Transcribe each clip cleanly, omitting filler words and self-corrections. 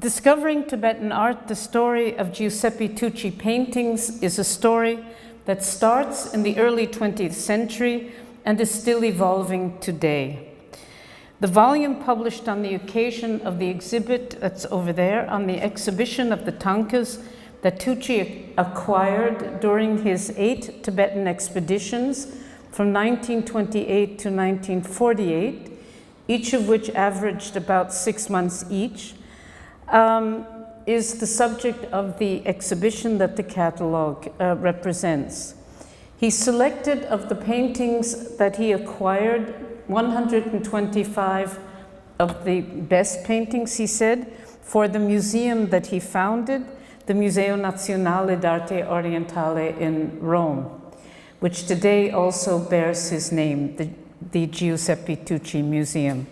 Discovering Tibetan art, the story of Giuseppe Tucci paintings is a story that starts in the early 20th century and is still evolving today. The volume published on the occasion of the exhibit that's over there on the exhibition of the tankas that Tucci acquired during his 8 Tibetan expeditions from 1928 to 1948, each of which averaged about 6 months each, is the subject of the exhibition that the catalog represents. He selected of the paintings that he acquired 125 of the best paintings, he said, for the museum that he founded, the Museo Nazionale d'Arte Orientale in Rome, which today also bears his name, the Giuseppe Tucci Museum.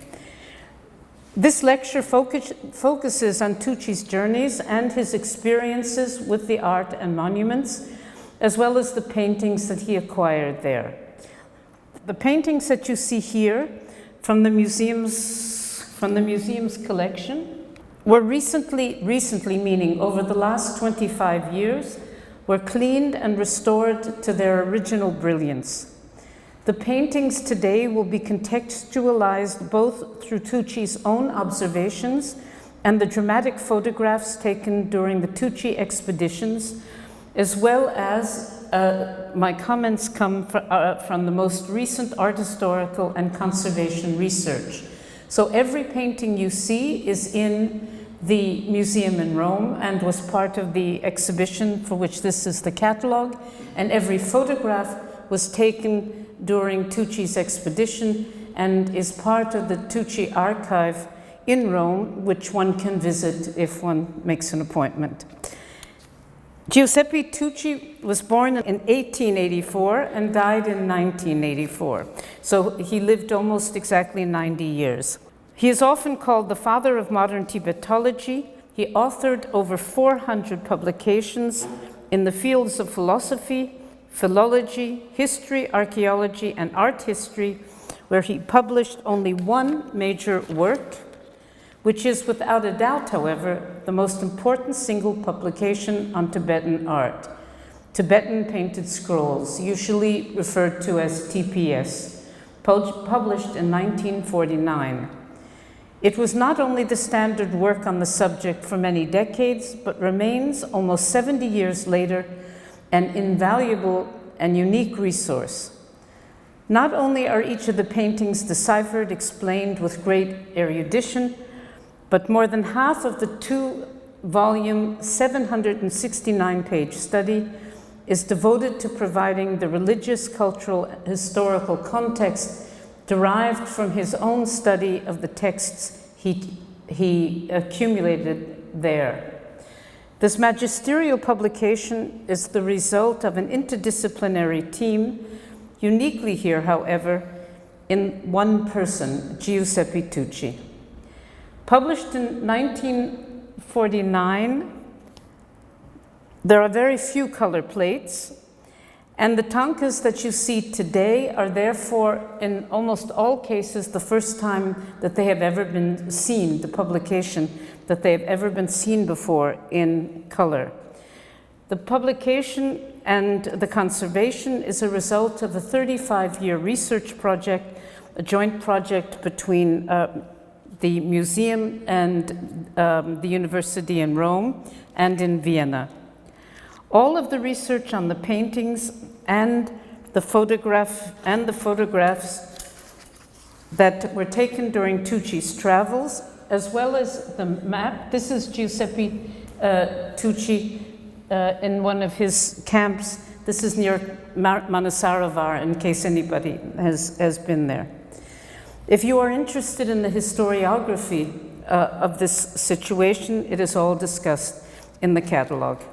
This lecture focuses on Tucci's journeys and his experiences with the art and monuments, as well as the paintings that he acquired there. The paintings that you see here from the museum's collection were recently meaning over the last 25 years, were cleaned and restored to their original brilliance. The paintings today will be contextualized both through Tucci's own observations and the dramatic photographs taken during the Tucci expeditions, as well as my comments come from the most recent art historical and conservation research. So every painting you see is in the museum in Rome and was part of the exhibition for which this is the catalog, and every photograph was taken during Tucci's expedition and is part of the Tucci archive in Rome, which one can visit if one makes an appointment. Giuseppe Tucci was born in 1884 and died in 1984. So he lived almost exactly 90 years. He is often called the father of modern Tibetology. He authored over 400 publications in the fields of philosophy, philology, history, archaeology, and art history, where he published only one major work, which is without a doubt, however, the most important single publication on Tibetan art, Tibetan Painted Scrolls, usually referred to as TPS, published in 1949. It was not only the standard work on the subject for many decades, but remains almost 70 years later an invaluable and unique resource. Not only are each of the paintings deciphered, explained with great erudition, but more than half of the 2-volume, 769-page study is devoted to providing the religious, cultural, historical context derived from his own study of the texts he accumulated there. This magisterial publication is the result of an interdisciplinary team, uniquely here, however, in one person, Giuseppe Tucci. Published in 1949, there are very few color plates, and the tankas that you see today are therefore, in almost all cases, the first time that they have ever been seen, the publication that they have ever been seen before in color. The publication and the conservation is a result of a 35-year research project, a joint project between the museum and the university in Rome and in Vienna. All of the research on the paintings and the photographs that were taken during Tucci's travels, as well as the map. This is Giuseppe Tucci in one of his camps. This is near Manasaravar, in case anybody has been there. If you are interested in the historiography of this situation, it is all discussed in the catalog.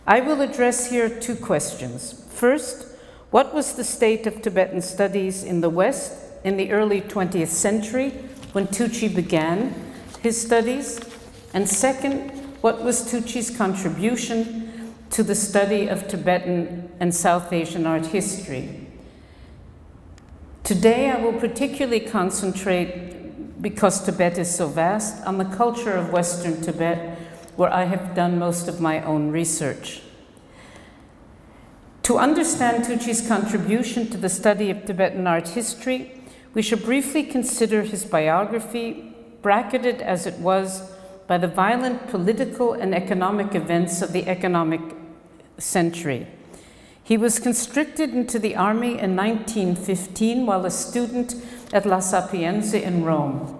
I will address here 2 questions. First, what was the state of Tibetan studies in the West in the early 20th century when Tucci began his studies? And second, what was Tucci's contribution to the study of Tibetan and South Asian art history? Today, I will particularly concentrate because Tibet is so vast, on the culture of Western Tibet, where I have done most of my own research. To understand Tucci's contribution to the study of Tibetan art history, we should briefly consider his biography, bracketed as it was by the violent political and economic events of the economic century. He was conscripted into the army in 1915 while a student at La Sapienza in Rome.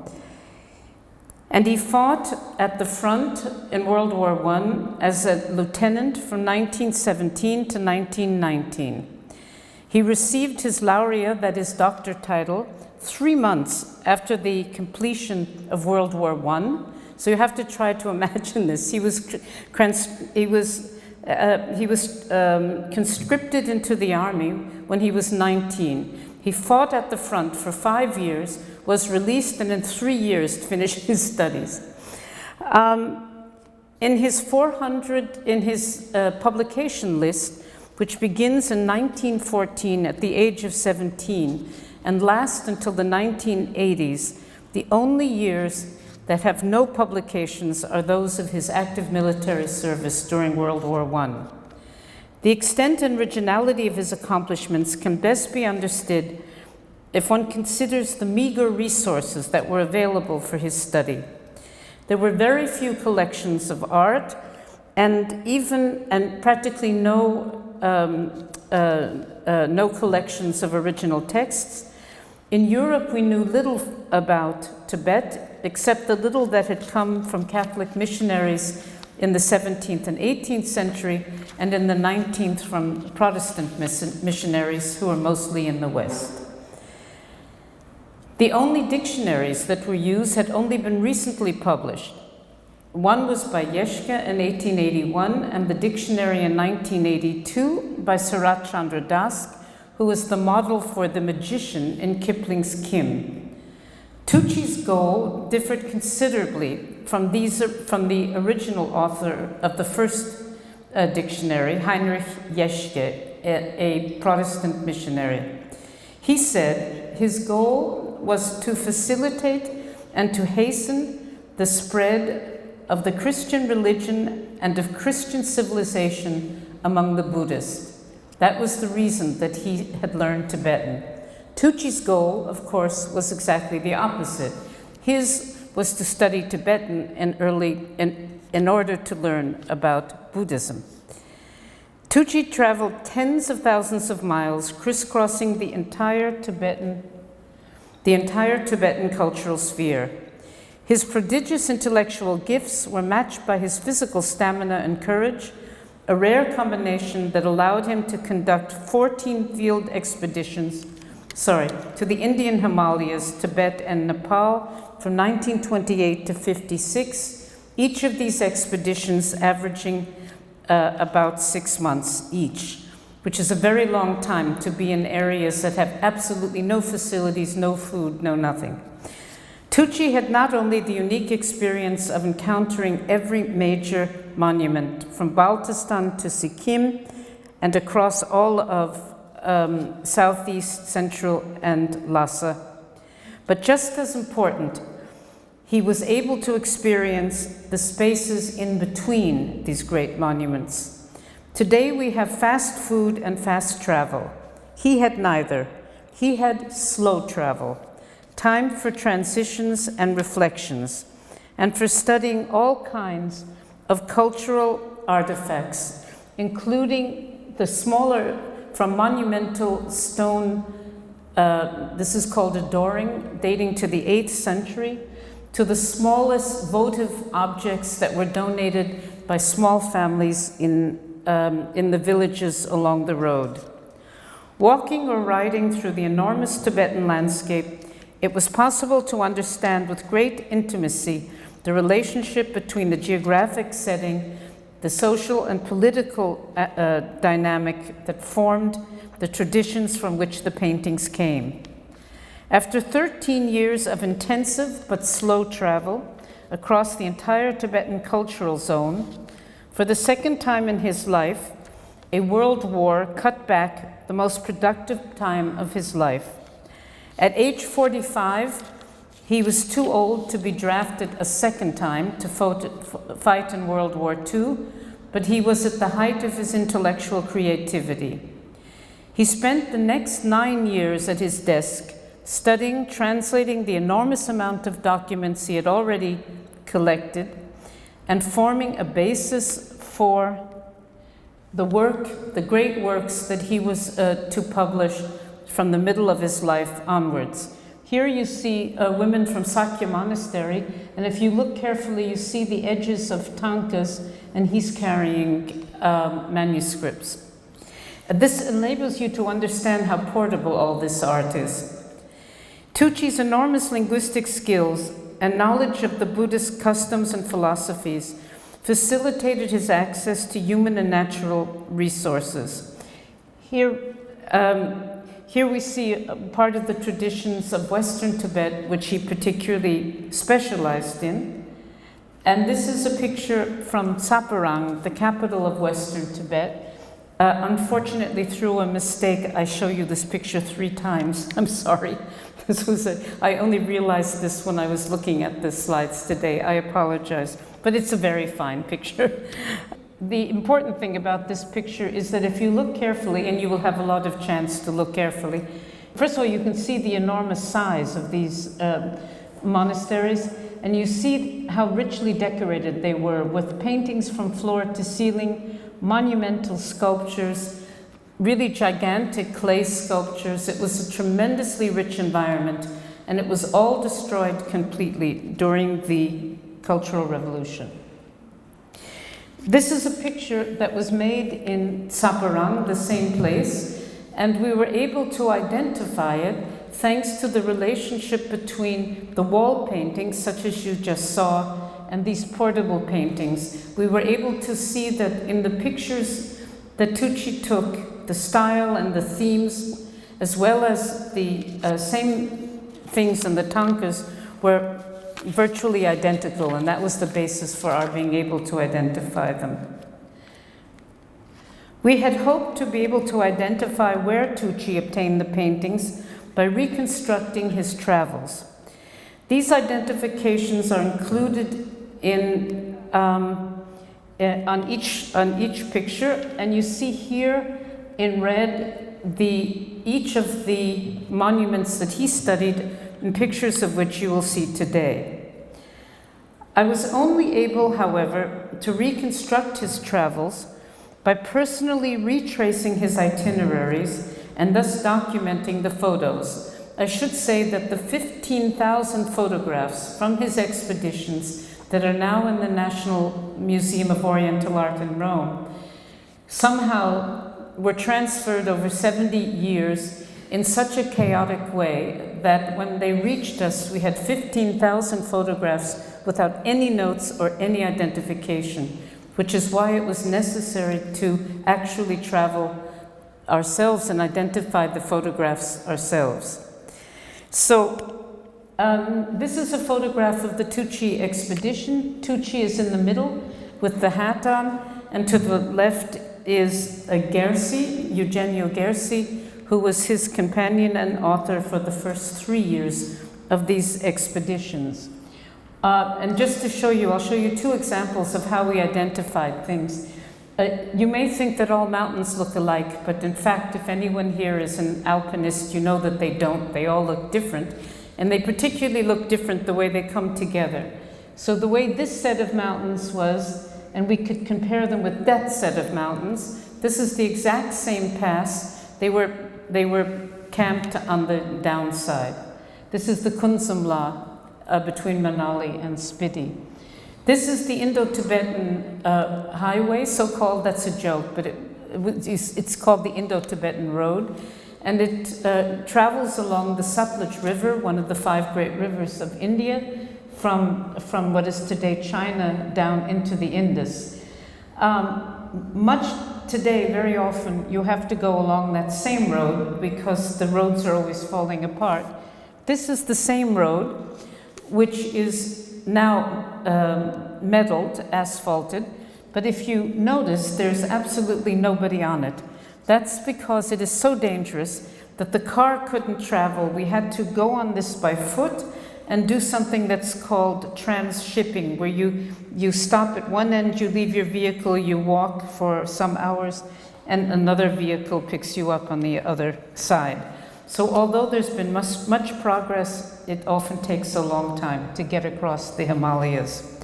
And he fought at the front in World War I as a lieutenant from 1917 to 1919. He received his laurea, that is doctor title, 3 months after the completion of World War I. So you have to try to imagine this. He was conscripted into the army when he was 19. He fought at the front for 5 years, was released, and in 3 years finished his studies. In his publication list, which begins in 1914 at the age of 17 and lasts until the 1980s, the only years that have no publications are those of his active military service during World War I. The extent and originality of his accomplishments can best be understood if one considers the meager resources that were available for his study. There were very few collections of art and practically no collections of original texts. In Europe, we knew little about Tibet, except the little that had come from Catholic missionaries in the 17th and 18th century, and in the 19th from Protestant missionaries who were mostly in the West. The only dictionaries that were used had only been recently published. One was by Yeshka in 1881, and the dictionary in 1982 by Sarat Chandra Das, who was the model for the magician in Kipling's Kim. Tucci's goal differed considerably from the original author of the first dictionary, Heinrich Jeschke, a Protestant missionary. He said his goal was to facilitate and to hasten the spread of the Christian religion and of Christian civilization among the Buddhists. That was the reason that he had learned Tibetan. Tucci's goal, of course, was exactly the opposite. His was to study Tibetan in order to learn about Buddhism. Tucci traveled tens of thousands of miles, crisscrossing the entire Tibetan cultural sphere. His prodigious intellectual gifts were matched by his physical stamina and courage, a rare combination that allowed him to conduct 14 field expeditions to the Indian Himalayas, Tibet, and Nepal from 1928 to 56, each of these expeditions averaging about 6 months each, which is a very long time to be in areas that have absolutely no facilities, no food, no nothing. Tucci had not only the unique experience of encountering every major monument from Baltistan to Sikkim and across all of Southeast, Central, and Lhasa, but just as important, he was able to experience the spaces in between these great monuments. Today we have fast food and fast travel. He had neither. He had slow travel, time for transitions and reflections, and for studying all kinds of cultural artifacts, including the smaller, from monumental stone, this is called a doring, dating to the 8th century, to the smallest votive objects that were donated by small families in the villages along the road. Walking or riding through the enormous Tibetan landscape, it was possible to understand with great intimacy the relationship between the geographic setting, the social and political dynamic that formed the traditions from which the paintings came. After 13 years of intensive but slow travel across the entire Tibetan cultural zone, for the second time in his life, a world war cut back the most productive time of his life. At age 45, He was too old to be drafted a second time to fight in World War II, but he was at the height of his intellectual creativity. He spent the next 9 years at his desk studying, translating the enormous amount of documents he had already collected, and forming a basis for the great works that he was to publish from the middle of his life onwards. Here you see women from Sakya Monastery, and if you look carefully, you see the edges of tankas, and he's carrying manuscripts. This enables you to understand how portable all this art is. Tucci's enormous linguistic skills and knowledge of the Buddhist customs and philosophies facilitated his access to human and natural resources. Here we see part of the traditions of Western Tibet, which he particularly specialized in. And this is a picture from Tsaparang, the capital of Western Tibet. Unfortunately, through a mistake, I show you this picture 3 times. I'm sorry. I only realized this when I was looking at the slides today. I apologize. But it's a very fine picture. The important thing about this picture is that if you look carefully, and you will have a lot of chance to look carefully, first of all, you can see the enormous size of these monasteries, and you see how richly decorated they were with paintings from floor to ceiling, monumental sculptures, really gigantic clay sculptures. It was a tremendously rich environment, and it was all destroyed completely during the Cultural Revolution. This is a picture that was made in Tsaparang, the same place, and we were able to identify it thanks to the relationship between the wall paintings, such as you just saw, and these portable paintings. We were able to see that in the pictures that Tucci took, the style and the themes, as well as the same things in the tankas, were virtually identical, and that was the basis for our being able to identify them. We had hoped to be able to identify where Tucci obtained the paintings by reconstructing his travels. These identifications are included in on each picture, and you see here in red each of the monuments that he studied, and pictures of which you will see today. I was only able, however, to reconstruct his travels by personally retracing his itineraries and thus documenting the photos. I should say that the 15,000 photographs from his expeditions that are now in the National Museum of Oriental Art in Rome somehow were transferred over 70 years in such a chaotic way that when they reached us, we had 15,000 photographs without any notes or any identification, which is why it was necessary to actually travel ourselves and identify the photographs ourselves. So this is a photograph of the Tucci expedition. Tucci is in the middle with the hat on, and to the left is Eugenio Gersi, who was his companion and author for the first 3 years of these expeditions. And just to show you, I'll show you 2 examples of how we identified things. You may think that all mountains look alike, but in fact, if anyone here is an alpinist, you know that they don't. They all look different, and they particularly look different the way they come together. So the way this set of mountains was, and we could compare them with that set of mountains, this is the exact same pass. They were camped on the downside. This is the Kunzumla between Manali and Spiti. This is the Indo-Tibetan highway, so-called. That's a joke, but it's called the Indo-Tibetan Road, and it travels along the Sutlej River, one of the 5 great rivers of India, from what is today China down into the Indus. Much today, very often, you have to go along that same road because the roads are always falling apart. This is the same road, which is now metalled, asphalted, but if you notice, there's absolutely nobody on it. That's because it is so dangerous that the car couldn't travel. We had to go on this by foot, and do something that's called transshipping, where you stop at one end, you leave your vehicle, you walk for some hours, and another vehicle picks you up on the other side. So although there's been much progress, it often takes a long time to get across the Himalayas.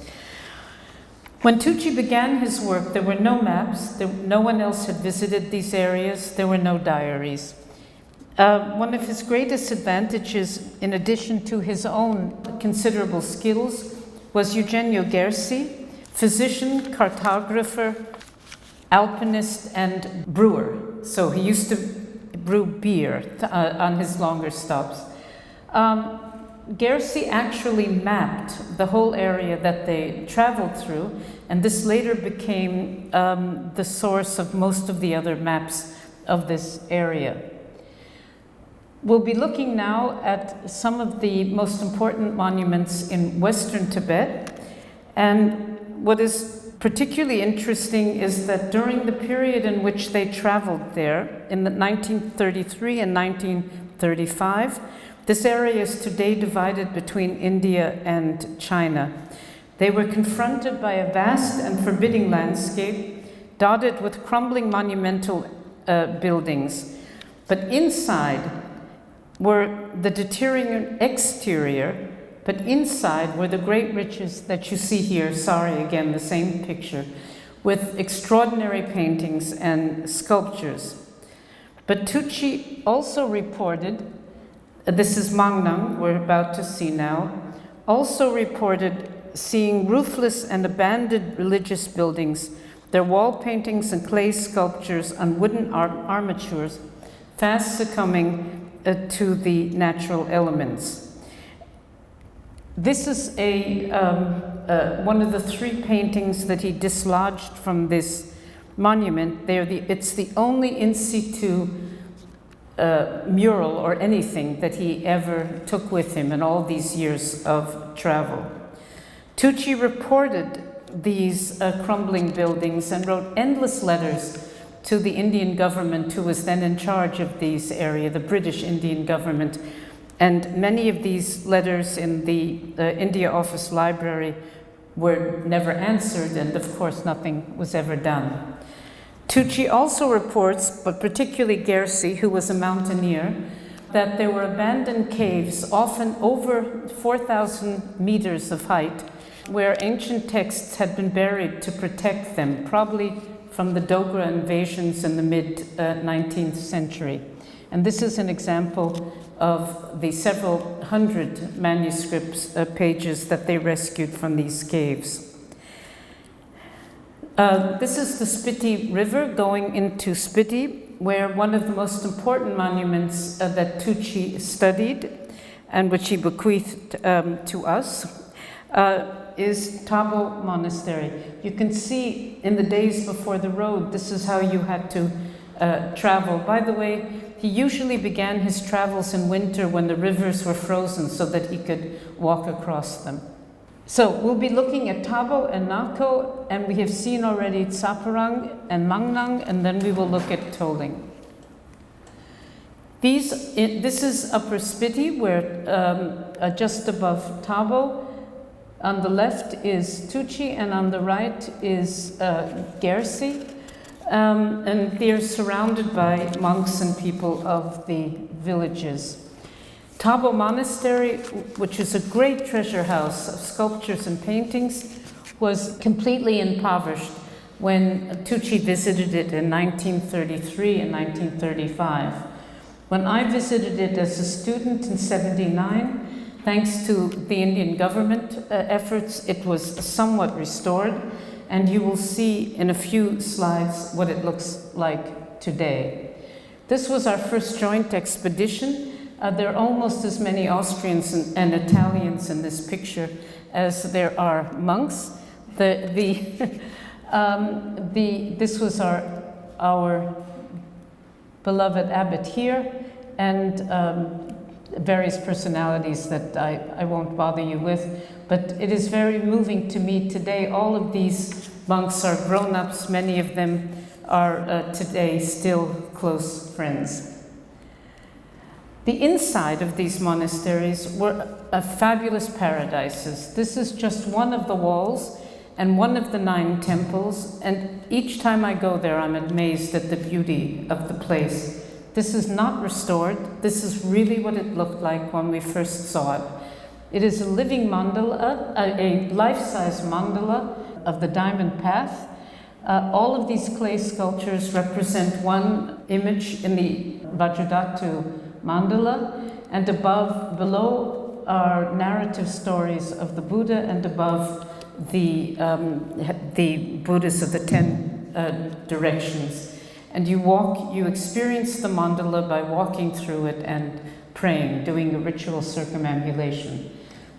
When Tucci began his work, there were no maps, no one else had visited these areas, there were no diaries. One of his greatest advantages, in addition to his own considerable skills, was Eugenio Gersi, physician, cartographer, alpinist, and brewer. So he used to brew beer on his longer stops. Gersi actually mapped the whole area that they traveled through, and this later became the source of most of the other maps of this area. We'll be looking now at some of the most important monuments in Western Tibet, and what is particularly interesting is that during the period in which they traveled there, in 1933 and 1935, this area is today divided between India and China. They were confronted by a vast and forbidding landscape, dotted with crumbling monumental buildings. But inside were the deteriorating exterior, but inside were the great riches that you see here. Sorry, again, the same picture, with extraordinary paintings and sculptures. But Tucci also reported, this is Mangnang, we're about to see now, also reported seeing roofless and abandoned religious buildings, their wall paintings and clay sculptures on wooden armatures, fast succumbing to the natural elements. This is one of the three paintings that he dislodged from this monument. It's the only in situ mural or anything that he ever took with him in all these years of travel. Tucci reported these crumbling buildings and wrote endless letters to the Indian government, who was then in charge of these areas, the British Indian government. And many of these letters in the India Office Library were never answered, and of course nothing was ever done. Tucci also reports, but particularly Gersi, who was a mountaineer, that there were abandoned caves, often over 4,000 meters of height, where ancient texts had been buried to protect them, probably from the Dogra invasions in the mid-19th century. And this is an example of the several hundred manuscripts pages that they rescued from these caves. This is the Spiti River going into Spiti, where one of the most important monuments that Tucci studied and which he bequeathed to us is Tavo Monastery. You can see in the days before the road, this is how you had to travel. By the way, he usually began his travels in winter when the rivers were frozen so that he could walk across them. So we'll be looking at Tavo and Nako, and we have seen already Tsaparang and Mangnang, and then we will look at Toling. This is Upper Spiti, where just above Tavo. On the left is Tucci, and on the right is Gersi. And they're surrounded by monks and people of the villages. Tavo Monastery, which is a great treasure house of sculptures and paintings, was completely impoverished when Tucci visited it in 1933 and 1935. When I visited it as a student in '79, thanks to the Indian government efforts, it was somewhat restored, and you will see in a few slides what it looks like today. This was our first joint expedition. There are almost as many Austrians and Italians in this picture as there are monks. This was our beloved abbot here, and various personalities that I won't bother you with, but it is very moving to me today. All of these monks are grown-ups. Many of them are today still close friends. The inside of these monasteries were fabulous paradises. This is just one of the walls and one of the 9 temples, and each time I go there I'm amazed at the beauty of the place. This is not restored. This is really what it looked like when we first saw it. It is a living mandala, a life-size mandala of the Diamond Path. All of these clay sculptures represent one image in the Vajradhatu mandala, and below are narrative stories of the Buddha, and above the Buddhas of the 10 directions. And you experience the mandala by walking through it and praying, doing a ritual circumambulation.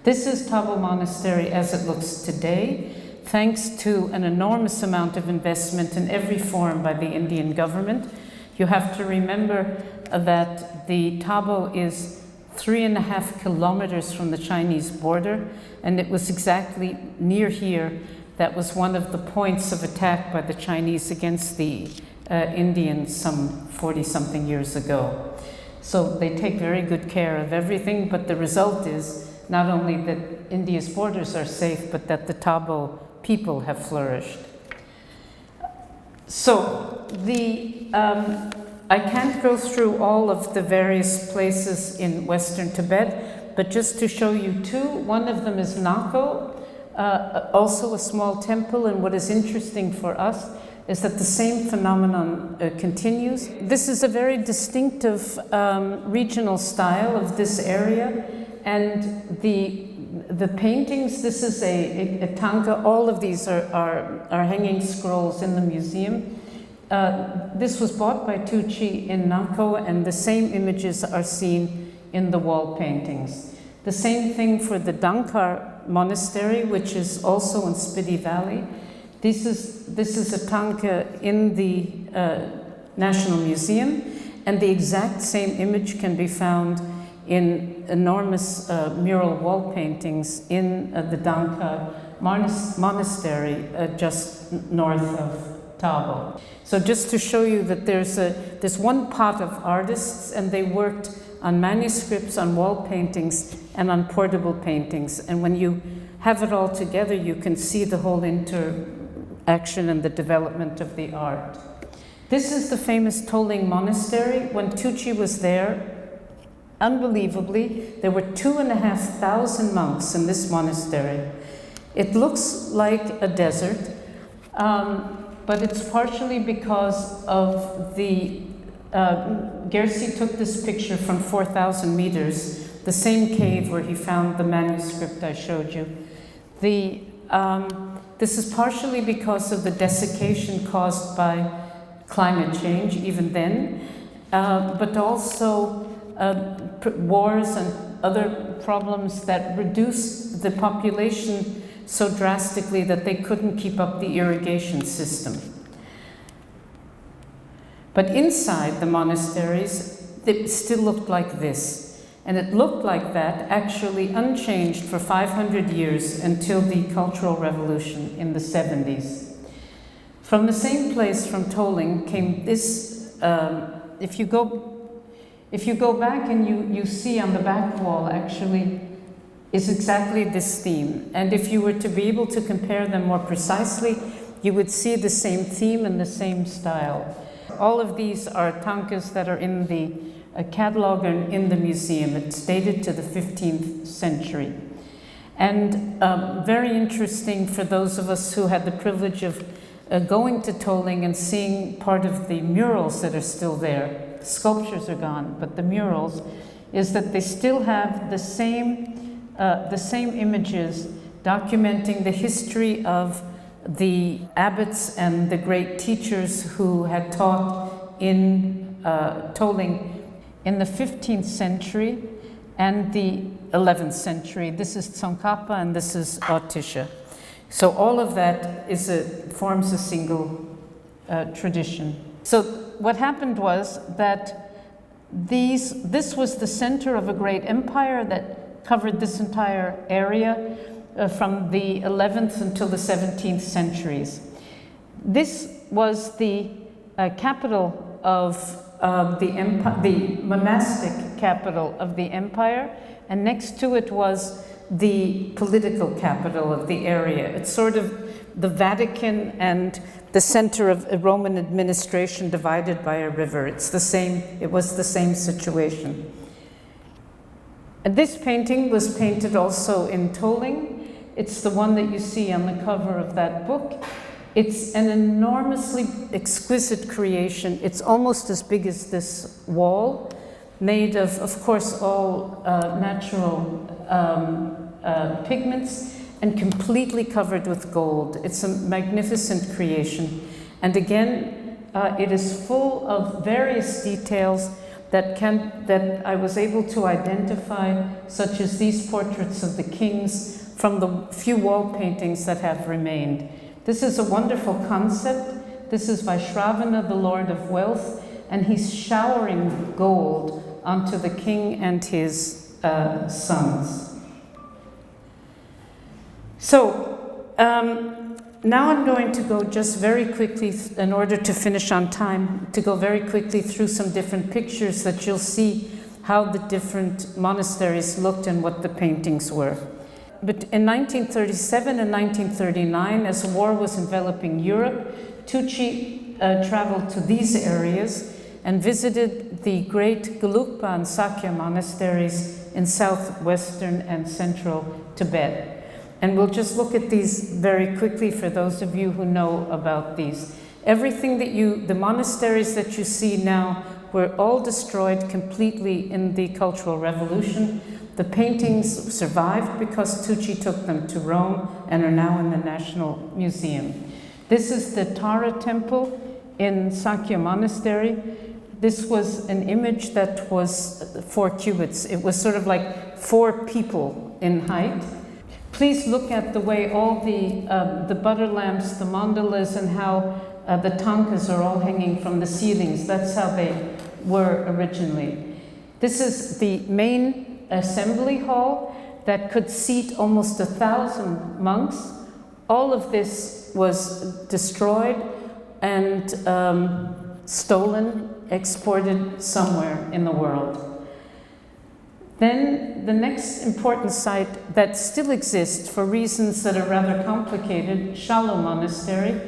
This is Tavo Monastery as it looks today, thanks to an enormous amount of investment in every form by the Indian government. You have to remember that the Tavo is 3.5 kilometers from the Chinese border, and it was exactly near here that was one of the points of attack by the Chinese against the Indians some 40-something years ago. So they take very good care of everything, but the result is not only that India's borders are safe, but that the Tavo people have flourished. So I can't go through all of the various places in Western Tibet, but just to show you 2, one of them is Nako, also a small temple, and what is interesting for us is that the same phenomenon continues. This is a very distinctive regional style of this area, and the paintings, this is a tanka, all of these are hanging scrolls in the museum. This was bought by Tucci in Nako, and the same images are seen in the wall paintings. The same thing for the Dankar Monastery, which is also in Spiti Valley. This is a tanka in the National Museum, and the exact same image can be found in enormous mural wall paintings in the Dankar Monastery just north of Tavo. So just to show you that there's one pot of artists, and they worked on manuscripts, on wall paintings, and on portable paintings. And when you have it all together, you can see the whole interaction and the development of the art. This is the famous Toling Monastery. When Tucci was there, unbelievably, there were 2,500 monks in this monastery. It looks like a desert, but it's partially because of the Gersi took this picture from 4,000 meters, the same cave where he found the manuscript I showed you. This is partially because of the desiccation caused by climate change, even then, but also wars and other problems that reduced the population so drastically that they couldn't keep up the irrigation system. But inside the monasteries, it still looked like this. And it looked like that actually unchanged for 500 years until the Cultural Revolution in the 70s. From the same place, from Toling, came this, if you go back and you see on the back wall actually is exactly this theme. And if you were to be able to compare them more precisely, you would see the same theme and the same style. All of these are tankas that are in the catalog and in the museum. It's dated to the 15th century. And very interesting for those of us who had the privilege of going to Toling and seeing part of the murals that are still there. Sculptures are gone, but the murals, is that they still have the same images documenting the history of the abbots and the great teachers who had taught in Toling in the 15th century and the 11th century. This is Tsongkhapa and this is Aotisha. So all of that forms a single tradition. So what happened was that this was the center of a great empire that covered this entire area from the 11th until the 17th centuries. This was the capital of the monastic capital of the empire, and next to it was the political capital of the area. It's sort of the Vatican and the center of a Roman administration divided by a river. It was the same situation. And this painting was painted also in Tolling. It's the one that you see on the cover of that book. It's an enormously exquisite creation. It's almost as big as this wall, made of course, all natural pigments and completely covered with gold. It's a magnificent creation. And again, it is full of various details that I was able to identify, such as these portraits of the kings from the few wall paintings that have remained. This is a wonderful concept. This is Vaishravana, the Lord of Wealth, and he's showering gold onto the king and his sons. So now I'm going to go just very quickly, in order to finish on time, to go very quickly through some different pictures that you'll see how the different monasteries looked and what the paintings were. But in 1937 and 1939, as war was enveloping Europe, Tucci traveled to these areas and visited the great Gelugpa and Sakya monasteries in southwestern and central Tibet. And we'll just look at these very quickly for those of you who know about these. Everything the monasteries that you see now were all destroyed completely in the Cultural Revolution. The paintings survived because Tucci took them to Rome and are now in the National Museum. This is the Tara temple in Sakya Monastery. This was an image that was 4 cubits. It was sort of like 4 people in height. Please look at the way all the butter lamps, the mandalas, and how the tankas are all hanging from the ceilings. That's how they were originally. This is the main assembly hall that could seat almost 1,000 monks. All of this was destroyed and stolen, exported somewhere in the world. Then the next important site that still exists for reasons that are rather complicated, Shalo Monastery,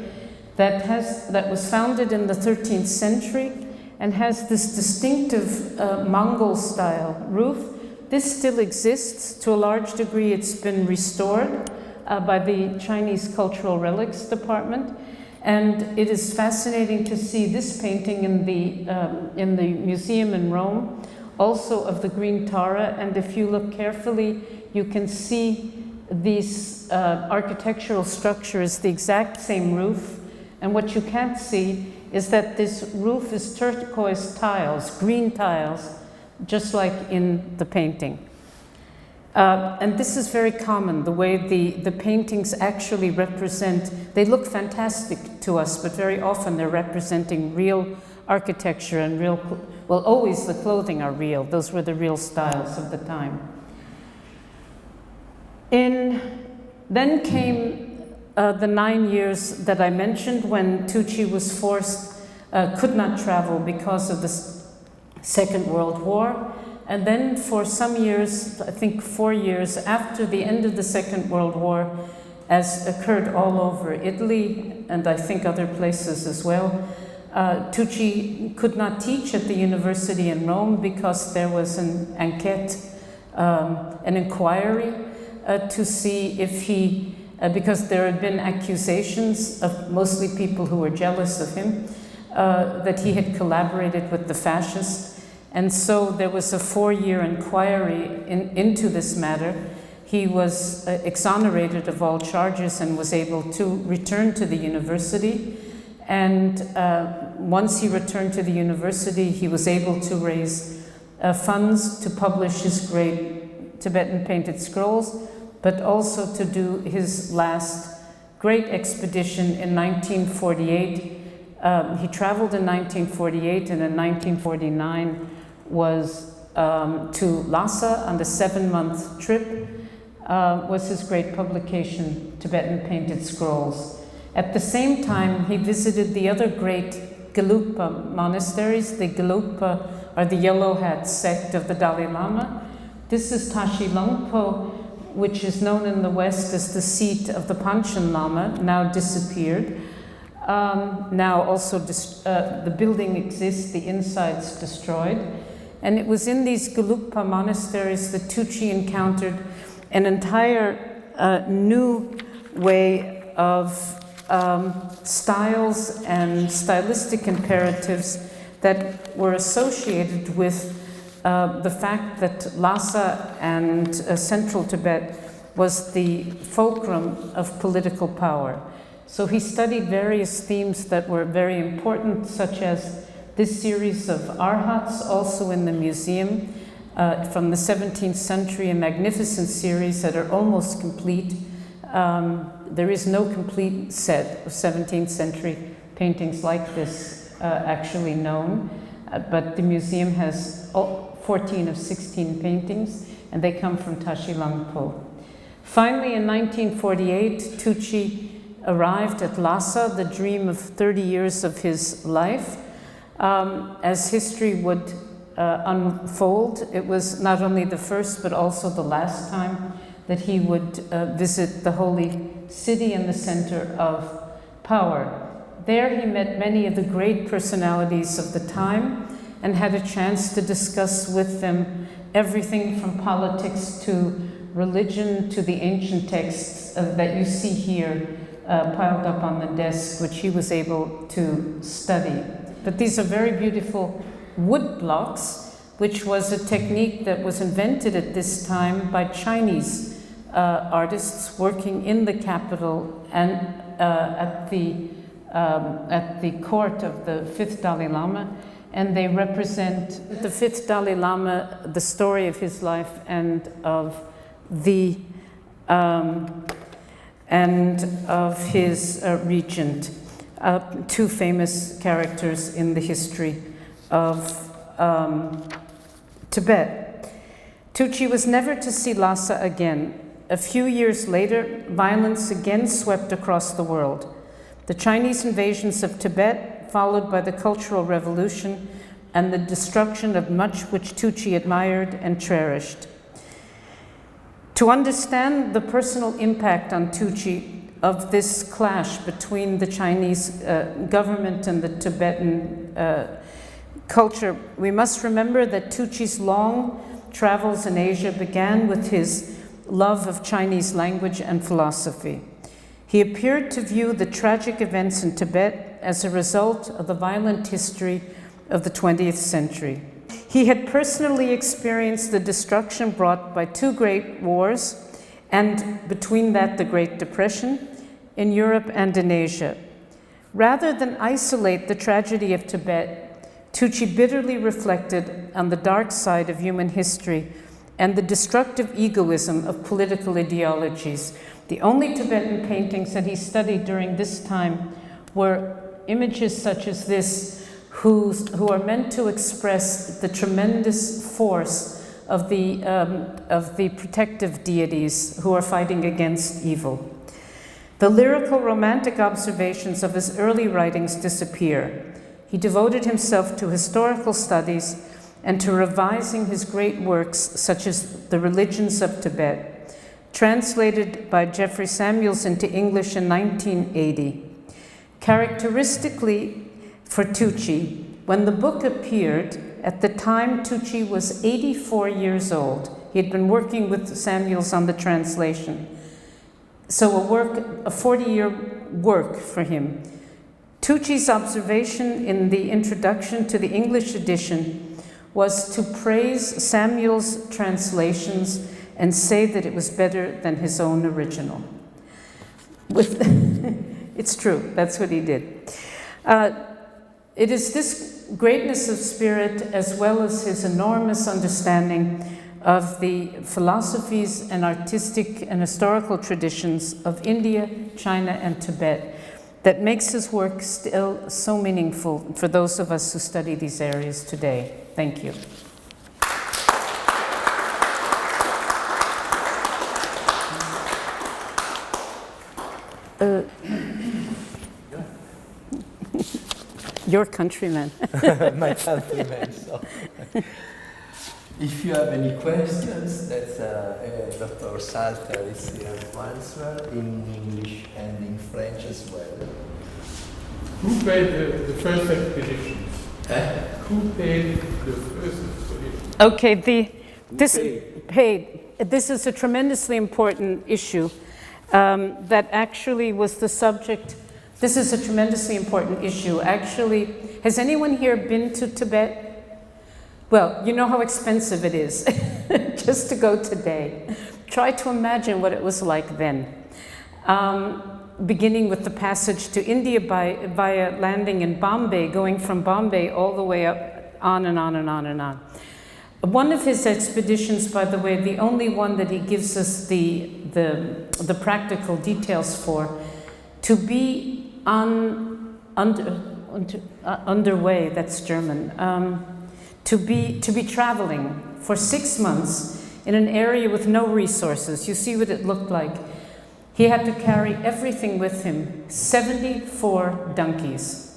that was founded in the 13th century and has this distinctive Mongol-style roof. This still exists. To a large degree, it's been restored by the Chinese Cultural Relics Department. And it is fascinating to see this painting in the museum in Rome, also of the green Tara. And if you look carefully, you can see these architectural structures, the exact same roof. And what you can't see is that this roof is turquoise tiles, green tiles, just like in the painting. And this is very common, the way the paintings actually represent, they look fantastic to us, but very often they're representing real architecture and well, always the clothing are real. Those were the real styles of the time. Then came the 9 years that I mentioned when Tucci was could not travel because of the Second World War. And then for some years, I think 4 years after the end of the Second World War, as occurred all over Italy and I think other places as well, Tucci could not teach at the university in Rome because there was an enquête, an inquiry to see if he, because there had been accusations of mostly people who were jealous of him, that he had collaborated with the fascists. And so there was a 4-year inquiry into this matter. He was exonerated of all charges and was able to return to the university. And once he returned to the university, he was able to raise funds to publish his great Tibetan painted scrolls, but also to do his last great expedition in 1948. He traveled in 1948, and in 1949 was to Lhasa on the 7-month trip, was his great publication, Tibetan Painted Scrolls. At the same time, he visited the other great Gelugpa monasteries. The Gelugpa are the yellow hat sect of the Dalai Lama. This is Tashi Longpo, which is known in the West as the seat of the Panchen Lama, now disappeared. Now also the building exists, the inside's destroyed. And it was in these Gelugpa monasteries that Tucci encountered an entire new way of styles and stylistic imperatives that were associated with the fact that Lhasa and central Tibet was the fulcrum of political power. So he studied various themes that were very important, such as this series of arhats, also in the museum, from the 17th century, a magnificent series that are almost complete. There is no complete set of 17th century paintings like this actually known, but the museum has 14 of 16 paintings, and they come from Tashi Longpo. Finally, in 1948, Tucci arrived at Lhasa, the dream of 30 years of his life. As history would unfold, it was not only the first but also the last time that he would visit the holy city and the center of power. There he met many of the great personalities of the time and had a chance to discuss with them everything from politics to religion to the ancient texts that you see here piled up on the desk, which he was able to study. But these are very beautiful wood blocks, which was a technique that was invented at this time by Chinese artists working in the capital and at the court of the fifth Dalai Lama. And they represent the fifth Dalai Lama, the story of his life and of his regent, two famous characters in the history of Tibet. Tucci was never to see Lhasa again. A few years later, violence again swept across the world. The Chinese invasions of Tibet, followed by the Cultural Revolution and the destruction of much which Tucci admired and cherished. To understand the personal impact on Tucci of this clash between the Chinese government and the Tibetan culture, we must remember that Tucci's long travels in Asia began with his love of Chinese language and philosophy. He appeared to view the tragic events in Tibet as a result of the violent history of the 20th century. He had personally experienced the destruction brought by two great wars, and between that, the Great Depression in Europe and in Asia. Rather than isolate the tragedy of Tibet, Tucci bitterly reflected on the dark side of human history and the destructive egoism of political ideologies. The only Tibetan paintings that he studied during this time were images such as this, who are meant to express the tremendous force of the protective deities who are fighting against evil. The lyrical romantic observations of his early writings disappear. He devoted himself to historical studies and to revising his great works such as The Religions of Tibet, translated by Jeffrey Samuels into English in 1980. Characteristically for Tucci, when the book appeared, at the time Tucci was 84 years old. He had been working with Samuels on the translation. So a 40-year work for him. Tucci's observation in the introduction to the English edition was to praise Samuel's translations and say that it was better than his own original. It's true, that's what he did. It is this greatness of spirit, as well as his enormous understanding of the philosophies and artistic and historical traditions of India, China, and Tibet, that makes his work still so meaningful for those of us who study these areas today. Thank you. Your countrymen. My countrymen. So. If you have any questions, that's Dr. Salter is here to answer in English and in French as well. Who paid the first expeditions? Who paid the first expedition? Okay, this is a tremendously important issue that actually was the subject. This is a tremendously important issue. Actually, has anyone here been to Tibet? Well, you know how expensive it is just to go today. Try to imagine what it was like then. Beginning with the passage to India via landing in Bombay, going from Bombay all the way up, on and on and on and on. One of his expeditions, by the way, the only one that he gives us the practical details for, to be underway, that's German, to be traveling for 6 months in an area with no resources. You see what it looked like. He had to carry everything with him, 74 donkeys.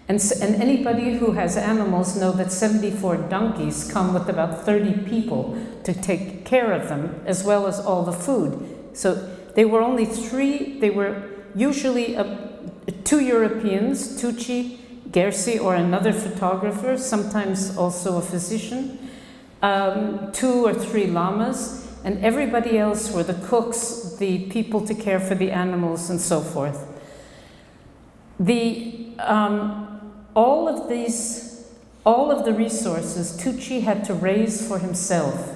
And anybody who has animals know that 74 donkeys come with about 30 people to take care of them, as well as all the food. So they were only 3, they were usually 2 Europeans, Tucci, Gersi, or another photographer, sometimes also a physician, 2 or 3 lamas, and everybody else were the cooks, the people to care for the animals, and so forth. All of the resources Tucci had to raise for himself.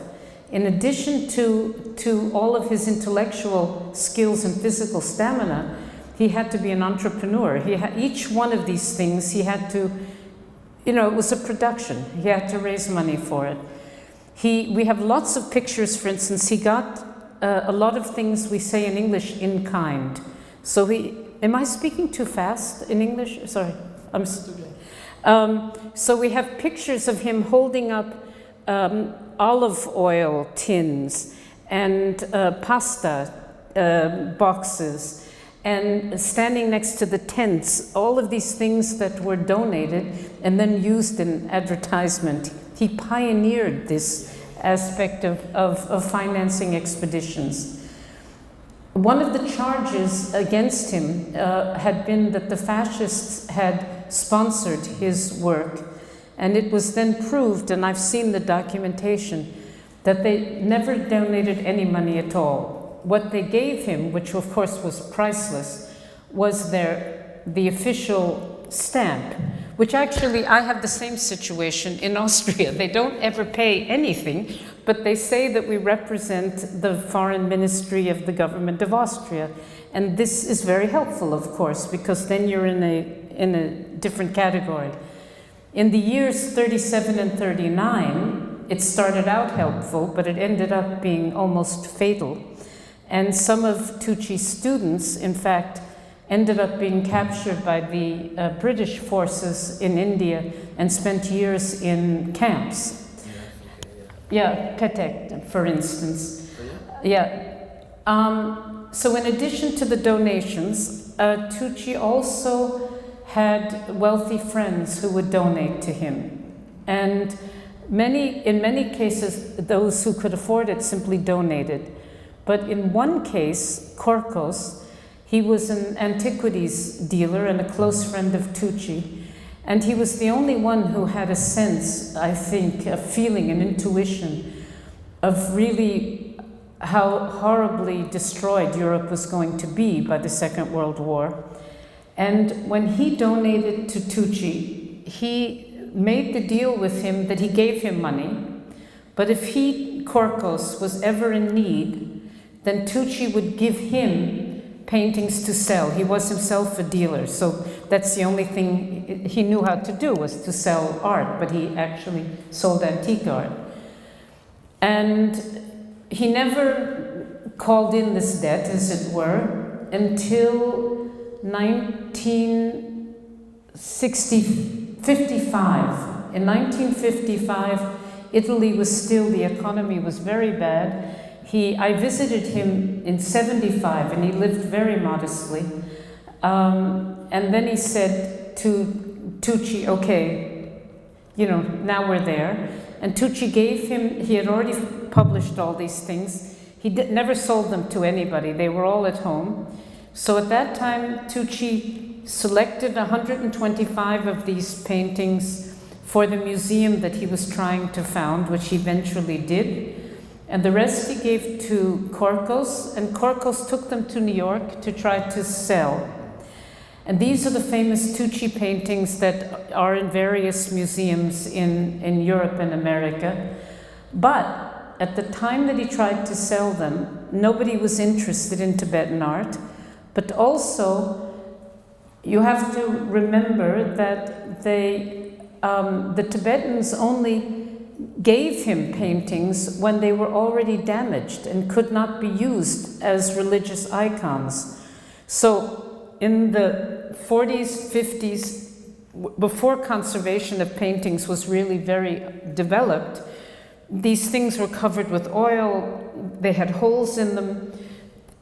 In addition to all of his intellectual skills and physical stamina, he had to be an entrepreneur. Each one of these things he had to, it was a production. He had to raise money for it. We have lots of pictures, for instance. He got a lot of things we say in English in kind. So am I speaking too fast in English? Sorry, I'm so we have pictures of him holding up olive oil tins and pasta boxes, and standing next to the tents, all of these things that were donated and then used in advertisement. He pioneered this aspect of financing expeditions. One of the charges against him had been that the fascists had sponsored his work, and it was then proved, and I've seen the documentation, that they never donated any money at all. What they gave him, which of course was priceless, was the official stamp, which actually I have the same situation in Austria. They don't ever pay anything, but they say that we represent the foreign ministry of the government of Austria. And this is very helpful, of course, because then you're in a different category. In the years 37 and 39, it started out helpful, but it ended up being almost fatal. And some of Tucci's students, in fact, ended up being captured by the British forces in India and spent years in camps. Yeah, Petek, for instance. So in addition to the donations, Tucci also had wealthy friends who would donate to him. And in many cases, those who could afford it simply donated. But in one case, Korkos, he was an antiquities dealer and a close friend of Tucci. And he was the only one who had a sense, I think, a feeling, an intuition of really how horribly destroyed Europe was going to be by the Second World War. And when he donated to Tucci, he made the deal with him that he gave him money, but if Korkos, was ever in need, then Tucci would give him paintings to sell. He was himself a dealer, so that's the only thing he knew how to do, was to sell art, but he actually sold antique art. And he never called in this debt, as it were, until 1955. In 1955, Italy was still, the economy was very bad. I visited him in 75, and he lived very modestly. And then he said to Tucci, okay, now we're there. And Tucci gave him, he had already published all these things. He never sold them to anybody. They were all at home. So at that time, Tucci selected 125 of these paintings for the museum that he was trying to found, which he eventually did. And the rest he gave to Korkos, and Korkos took them to New York to try to sell. And these are the famous Tucci paintings that are in various museums in Europe and America. But at the time that he tried to sell them, nobody was interested in Tibetan art. But also, you have to remember that the Tibetans only gave him paintings when they were already damaged and could not be used as religious icons. So in the 40s, 50s, before conservation of paintings was really very developed, these things were covered with oil, they had holes in them.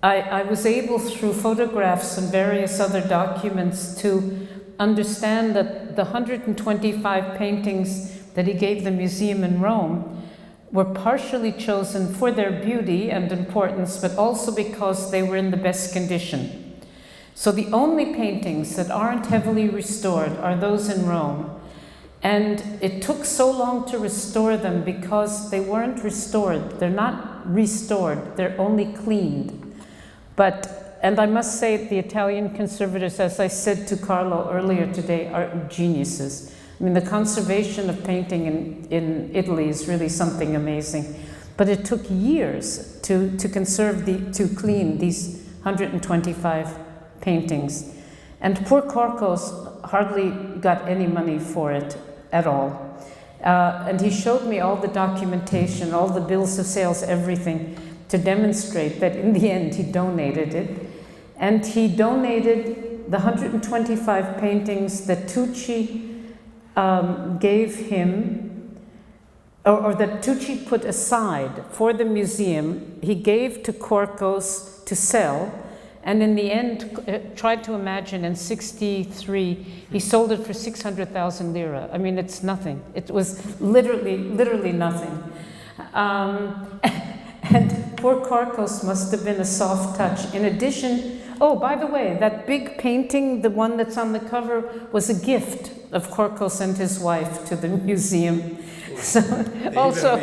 I was able, through photographs and various other documents, to understand that the 125 paintings that he gave the museum in Rome were partially chosen for their beauty and importance, but also because they were in the best condition. So the only paintings that aren't heavily restored are those in Rome. And it took so long to restore them because they weren't restored. They're not restored, they're only cleaned. And I must say, the Italian conservators, as I said to Carlo earlier today, are geniuses. I mean, the conservation of painting in Italy is really something amazing. But it took years to clean these 125 paintings. And poor Korkos hardly got any money for it at all. And he showed me all the documentation, all the bills of sales, everything, to demonstrate that in the end he donated it. And he donated the 125 paintings that Tucci gave him, or that Tucci put aside for the museum. He gave to Korkos to sell, and in the end, tried to imagine, in '63, he sold it for 600,000 lira. I mean, it's nothing. It was literally nothing. And poor Korkos must have been a soft touch. In addition, oh, by the way, that big painting, the one that's on the cover, was a gift of Korkos and his wife to the museum. So also,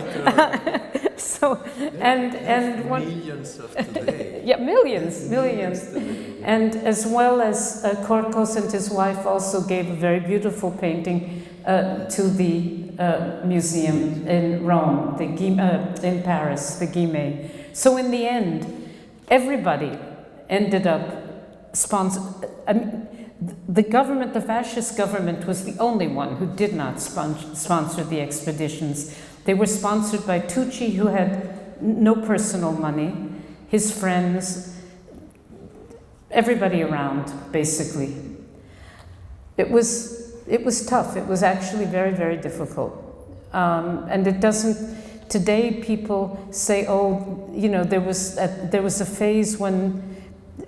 and one, millions of today. Yeah, millions. And as well as Korkos and his wife also gave a very beautiful painting to the museum in Rome, in Paris, the Guimet. So in the end, everybody ended up the government, the fascist government, was the only one who did not sponsor the expeditions. They were sponsored by Tucci, who had no personal money, his friends, everybody around, basically. It was tough. It was actually very, very difficult. And it doesn't, today people say, oh, there was a phase when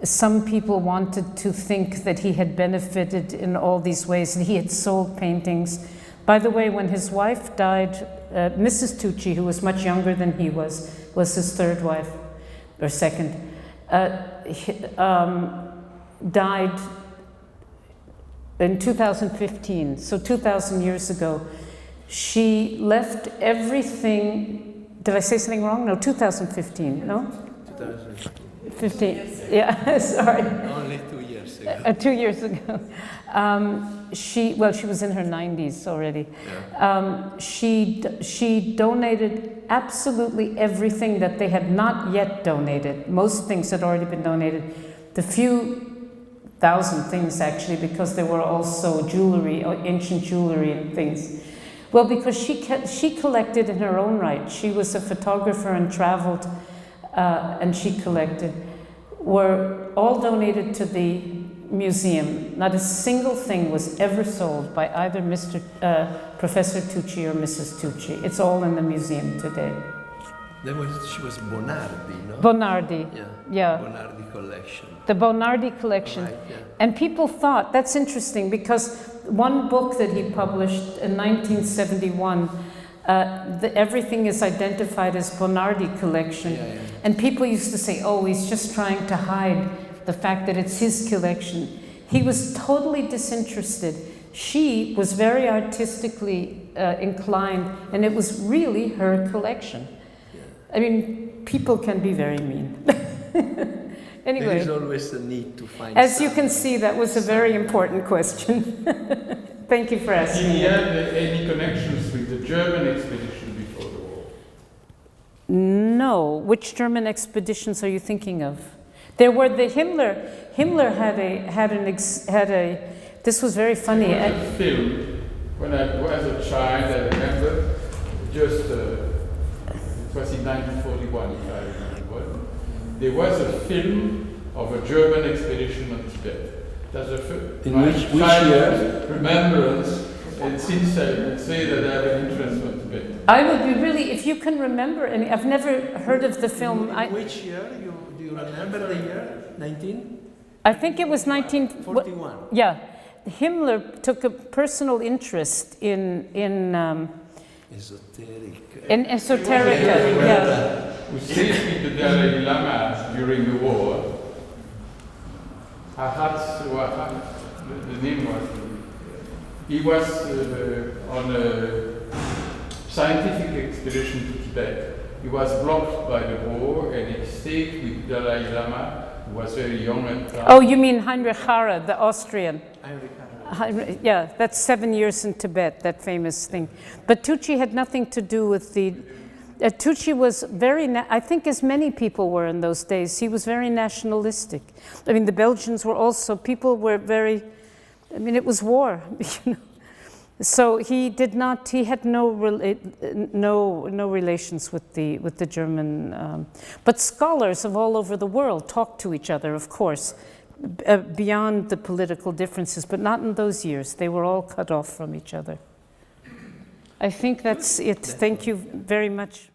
some people wanted to think that he had benefited in all these ways, and he had sold paintings. By the way, when his wife died, Mrs. Tucci, who was much younger than he was his third wife, or second, died in 2015, so 2,000 years ago. She left everything. Did I say something wrong? No, 2015, no? 2015, yeah, sorry. Only 2 years ago. 2 years ago. She was in her 90s already. Yeah. She donated absolutely everything that they had not yet donated. Most things had already been donated. The few thousand things, actually, because there were also jewelry, ancient jewelry and things. Well, because she collected in her own right. She was a photographer and traveled, and she collected, were all donated to the museum. Not a single thing was ever sold by either Professor Tucci or Mrs. Tucci. It's all in the museum today. She was Bonardi, no? Bonardi. Yeah. Yeah. Bonardi collection. The Bonardi collection. Right, yeah. And people thought, that's interesting, because one book that he published in 1971, everything is identified as Bonardi collection. Yeah, yeah. And people used to say, oh, he's just trying to hide the fact that it's his collection. He was totally disinterested. She was very artistically inclined, and it was really her collection. I mean, people can be very mean. Anyway. There is always a need to find. As you can see, that was a very important question. Thank you for asking. Did he have any connections with the German expedition before the war? No. Which German expeditions are you thinking of? There were the Himmler. Himmler had a. This was very funny. There was a film when I was a child. I remember just. It was in 1941, if I remember well. There was a film of a German expedition on Tibet. That's a which year? Remembrance, and since I would say that I have an interest in Tibet. I would be really, if you can remember any, I've never heard of the film. Which year? Do you remember the year? 19? I think it was 1941. Yeah. Himmler took a personal interest in esoterica, yeah. Who stayed with the Dalai Lama during the war. The name was. He was on a scientific expedition to Tibet. He was blocked by the war, and he stayed with Dalai Lama, who was very young at the time. Oh, you mean Heinrich Harrer, the Austrian? Yeah, that's 7 years in Tibet, that famous thing. But Tucci had nothing to do with the... Tucci was very, I think as many people were in those days, he was very nationalistic. I mean, the Belgians were also, people were very, I mean, it was war, you know. So he did not, he had no relations with the German, but scholars of all over the world talked to each other, of course, beyond the political differences, but not in those years. They were all cut off from each other. I think that's it. Thank you very much.